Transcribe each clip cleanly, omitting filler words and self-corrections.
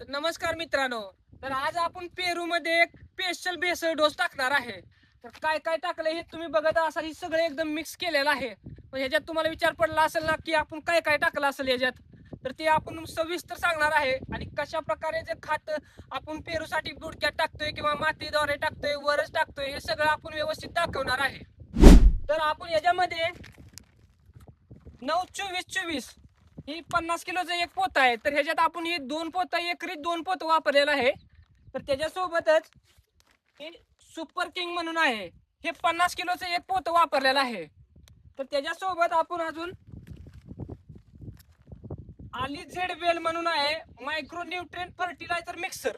नमस्कार मित्रांनो. तर आज आपण पेरू मध्ये एक स्पेशल बेसल डोस टाकणार आहे. तर काय काय टाकलं हे तुम्ही बघत असाल. हे सगळं एकदम मिक्स केलेलं आहे. पण ह्याच्यात तुम्हाला विचार पडला असेल ना की आपण काय काय टाकलं असेल याच्यात. तर ते आपण सविस्तर सांगणार आहे आणि कशा प्रकारे जे खत आपण पेरूसाठी बुडक्यात टाकतोय किंवा मातीद्वारे टाकतोय, वरच टाकतोय, हे सगळं आपण व्यवस्थित दाखवणार आहे. तर आपण याच्यामध्ये 9-24-24 ही 50 किलोचं एक पोत आहे. तर ह्याच्यात आपण ही दोन पोत, एकरी दोन पोत वापरलेलं आहे. तर त्याच्यासोबतच हे सुपर किंग म्हणून आहे, हे 50 किलोचं एक पोत वापरलेलं आहे. तर त्याच्यासोबत आपण अजून आली झेड वेल म्हणून आहे, मायक्रो न्यूट्रिएंट फर्टिलायझर मिक्सर,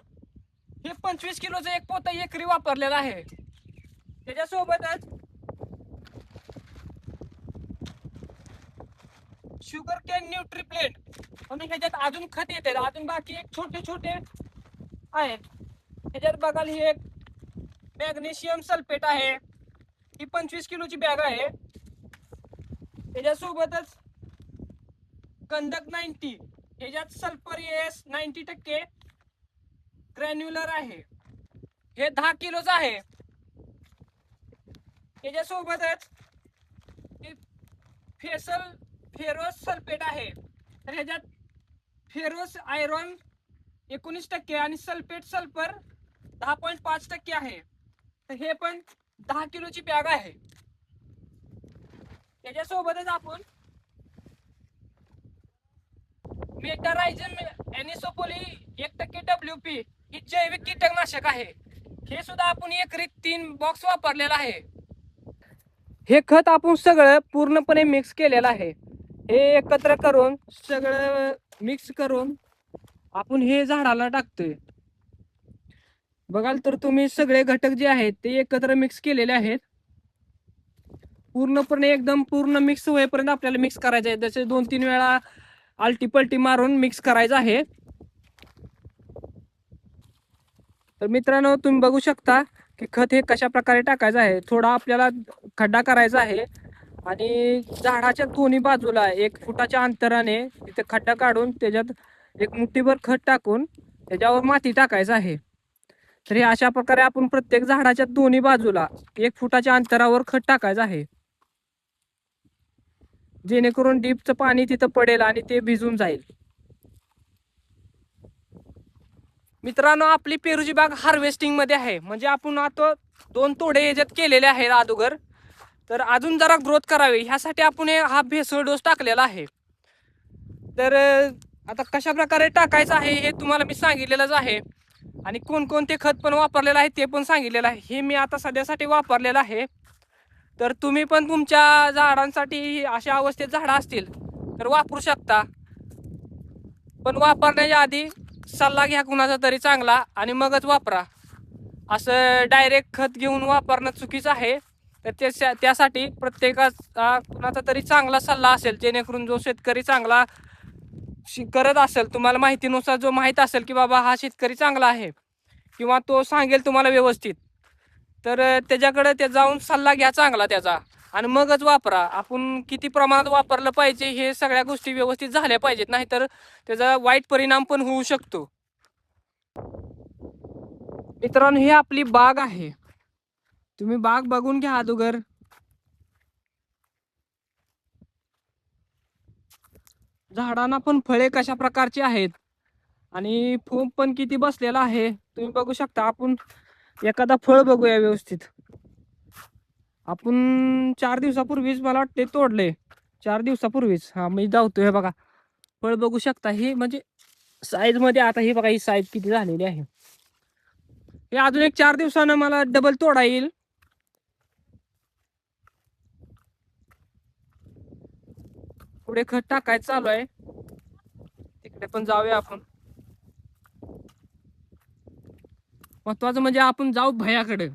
हे 25 किलोचं एक पोत एकरी वापरलेलं आहे. त्याच्यासोबतच शुगर कॅन न्यूट्रिप्लेंट म्हणून ह्याच्यात अजून खत येते. अजून बाकी एक छोटे छोटे आहेत. ह्याच्यात बघाल ही एक मॅग्नेशियम सल्फेट आहे, ही 25 किलोची बॅग आहे. त्याच्यासोबतच गंधक 90, ह्याच्यात सल्फर एस 90% ग्रॅन्युलर आहे, हे 10 किलोचं आहे. त्याच्यासोबतच फेरोस सल्फेट आहे. तर ह्याच्यात फेरोस आयरॉन 19% आणि सल्फेट सल्फर 10.5% आहे. तर हे पण 10 किलोची बॅग आहे. त्याच्यासोबतच आपण मेटारायझम एनिसोपोली 1% WP ही जैविक कीटकनाशक आहे. हे सुद्धा आपण एकरी 3 बॉक्स वापरलेला आहे. हे खत आपण सगळं पूर्णपणे मिक्स केलेलं आहे. हे एकत्र करून सगळं मिक्स करून आपण हे झाडाला टाकतोय. बघाल तर तुम्ही सगळे घटक जे आहेत ते एकत्र मिक्स केलेले आहेत. पूर्णपणे एकदम पूर्ण मिक्स होईपर्यंत आपल्याला मिक्स करायचं आहे. जसे 2-3 वेळा आलटी पलटी मारून मिक्स करायचं आहे. तर मित्रांनो, तुम्ही बघू शकता की खत हे कशा प्रकारे टाकायचं आहे. थोडा आपल्याला खड्डा करायचा आहे आणि झाडाच्या दोन्ही बाजूला 1 फुटाच्या अंतराने तिथे खड्डा काढून त्याच्यात एक मुठीभर खत टाकून त्याच्यावर माती टाकायचं आहे. तर हे अशा प्रकारे आपण प्रत्येक झाडाच्या दोन्ही बाजूला 1 फुटाच्या अंतरावर खत टाकायचं आहे, जेणेकरून डीपचं पाणी तिथं पडेल आणि ते भिजून जाईल. मित्रांनो, आपली पेरूची बाग हार्वेस्टिंग मध्ये आहे. म्हणजे आपण आता 2 तोडे याच्यात केलेले आहेत अगोदर. तर अजून जरा ग्रोथ करावी ह्यासाठी आपण हा भेसळ डोस टाकलेला आहे. तर आता कशा प्रकारे टाकायचं आहे हे तुम्हाला मी सांगितलेलंच आहे आणि कोणकोणते खत पण वापरलेलं आहे ते पण सांगितलेलं आहे. हे मी आता सध्यासाठी वापरलेलं आहे. तर तुम्ही पण तुमच्या झाडांसाठी अशा अवस्थेत झाडं असतील तर वापरू शकता. पण वापरण्याच्या आधी सल्ला घ्या कुणाचा तरी चांगला आणि मगच वापरा. असं डायरेक्ट खत घेऊन वापरणं चुकीचं आहे. तर त्यासाठी प्रत्येकाचा कुणाचा तरी चांगला सल्ला असेल, जेणेकरून जो शेतकरी चांगला करत असेल, तुम्हाला माहितीनुसार जो माहीत असेल की बाबा हा शेतकरी चांगला आहे किंवा तो सांगेल तुम्हाला व्यवस्थित, तर त्याच्याकडे ते जाऊन सल्ला घ्या चांगला त्याचा आणि मगच वापरा. आपण किती प्रमाणात वापरलं पाहिजे हे सगळ्या गोष्टी व्यवस्थित झाल्या पाहिजेत, नाहीतर त्याचा वाईट परिणाम पण होऊ शकतो. मित्रांनो, ही आपली बाग आहे. तुम्ही बाग बघून घ्या अगोदर. झाडांना पण फळे कशा प्रकारची आहेत आणि फूम पण किती बसलेला आहे तुम्ही बघू शकता. आपण एखादा फळ बघूया व्यवस्थित. आपण 4 दिवसापूर्वीच मला वाटते तोडले, 4 दिवसापूर्वीच. हा मी धावतोय, हे बघा फळ बघू शकता. ही म्हणजे साईज मध्ये आता ही बघा, ही साईज किती झालेली आहे. हे अजून एक 4 दिवसानं मला डबल तोडा येईल. पुढे खत टाकायचं चालू आहे, तिकडे पण जाऊया आपण. महत्वाचं म्हणजे आपण जाऊ भयाकडे.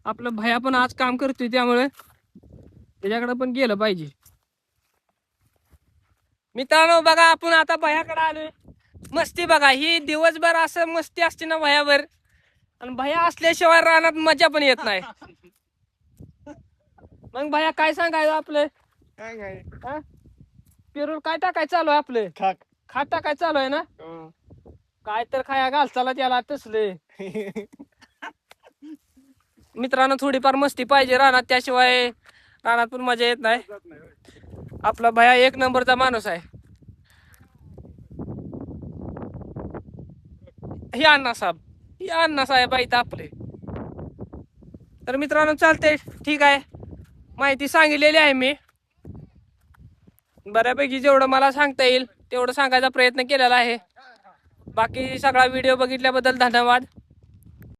आपलं भया पण आज काम करतोय, त्यामुळे त्याच्याकडे पण गेलं पाहिजे. मित्रांनो बघा, आपण आता भयाकडे आलोय. मस्ती बघा, ही दिवसभर असं मस्ती असते ना भयावर, आणि भया असल्याशिवाय रानात मजा पण येत नाही. मग भया काय सांगायचं आपलं? काय काय पेरूल काय टाकाय चालू आहे आपलं? खाक खात टाकाय चालू आहे ना? काय तर खाया घालचाला त्याला तसले. मित्रांनो थोडीफार मस्ती पाहिजे रानात, त्याशिवाय रानात पण मजा येत नाही. आपला भया एक नंबरचा माणूस आहे. हे अण्णा साहेब आहेत आपले. तर मित्रांनो चालते, ठीक आहे. माहिती सांगितलेली आहे मी बऱ्यापैकी, जेवढं मला सांगता येईल तेवढं सांगायचा प्रयत्न केलेला आहे. बाकी सगळा व्हिडिओ बघितल्याबद्दल धन्यवाद.